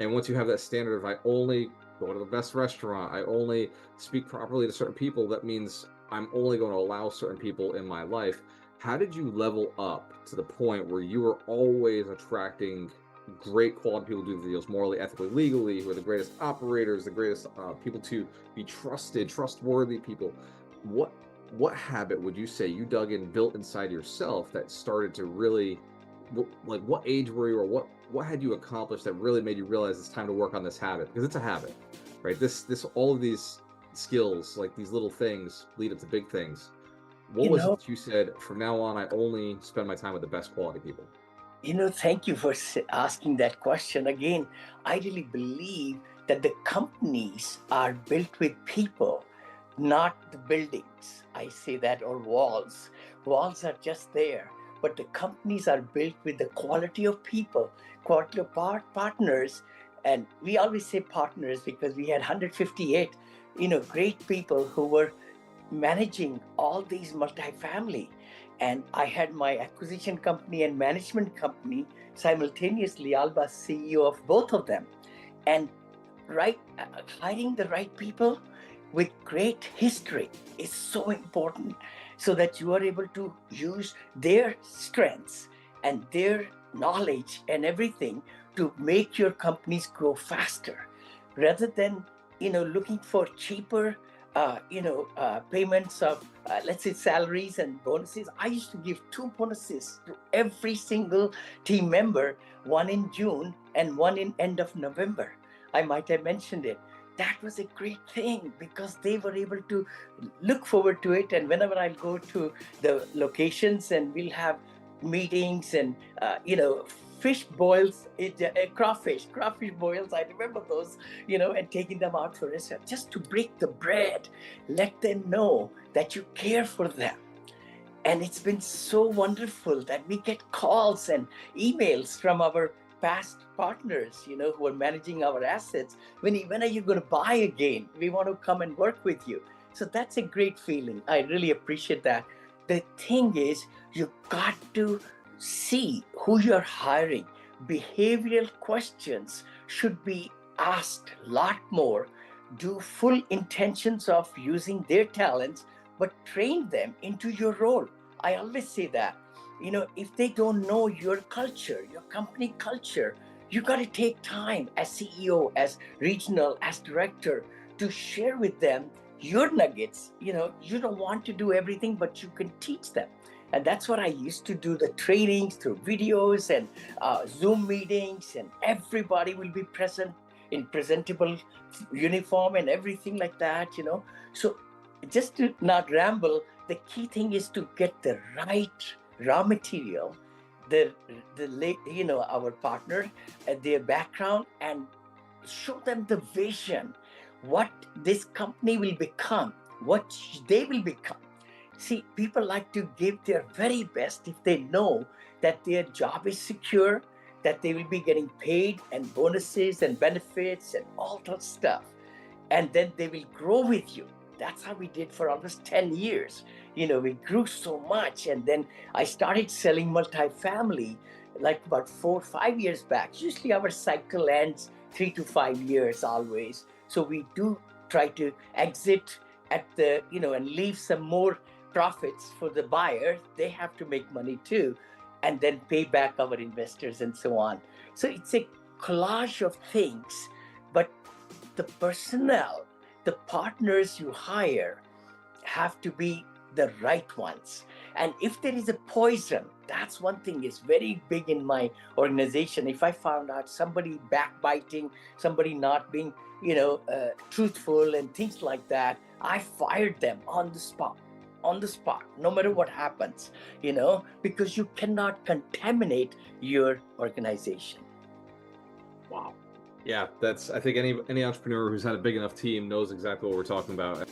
And once you have that standard of I only go to the best restaurant, I only speak properly to certain people, that means I'm only going to allow certain people in my life. How did you level up to the point where you were always attracting great quality people to do the deals morally, ethically, legally, who are the greatest operators, the greatest people to be trusted, trustworthy people? What habit would you say you dug in, built inside yourself that started to really like what age were you or what had you accomplished that really made you realize it's time to work on this habit? Because it's a habit, right? This all of these skills, like these little things lead up to big things. What You was it know, that you said from now on I only spend my time with the best quality people? thank you for asking that question. Again, I really believe that the companies are built with people, not the buildings. I say that, or walls. Walls are just there, but the companies are built with the quality of people, quality of partners. And we always say partners because we had 158, great people who were managing all these multifamily. And I had my acquisition company and management company simultaneously. I was CEO of both of them. And hiring the right people with great history is so important, so that you are able to use their strengths and their knowledge and everything to make your companies grow faster, rather than looking for cheaper payments of, let's say, salaries and bonuses. I used to give two bonuses to every single team member, one in June and one in end of November. I might have mentioned it. That was a great thing because they were able to look forward to it. And whenever I'll go to the locations and we'll have meetings and, fish boils, crawfish boils. I remember those, and taking them out for restaurant just to break the bread, let them know that you care for them. And it's been so wonderful that we get calls and emails from our past partners, who are managing our assets. When are you going to buy again? We want to come and work with you. So that's a great feeling. I really appreciate that. The thing is, you got to see who you're hiring. Behavioral questions should be asked a lot more. Do full intentions of using their talents, but train them into your role. I always say that, if they don't know your culture, your company culture, you got to take time as CEO, as regional, as director, to share with them your nuggets. You don't want to do everything, but you can teach them. And that's what I used to do, the trainings through videos and Zoom meetings, and everybody will be present in presentable uniform and everything like that. So just to not ramble, the key thing is to get the right raw material, our partner, their background, and show them the vision, what this company will become, what they will become. See, people like to give their very best if they know that their job is secure, that they will be getting paid and bonuses and benefits and all that stuff. And then they will grow with you. That's how we did for almost 10 years. We grew so much. And then I started selling multifamily like about 4 or 5 years back. Usually our cycle ends 3 to 5 years always. So we do try to exit at and leave some more profits for the buyer. They have to make money too, and then pay back our investors and so on. So it's a collage of things, but the personnel, the partners you hire have to be the right ones. And if there is a poison, that's one thing is very big in my organization. If I found out somebody backbiting, somebody not being, truthful and things like that, I fired them on the spot, no matter what happens, because you cannot contaminate your organization. Wow. Yeah, that's I think any entrepreneur who's had a big enough team knows exactly what we're talking about.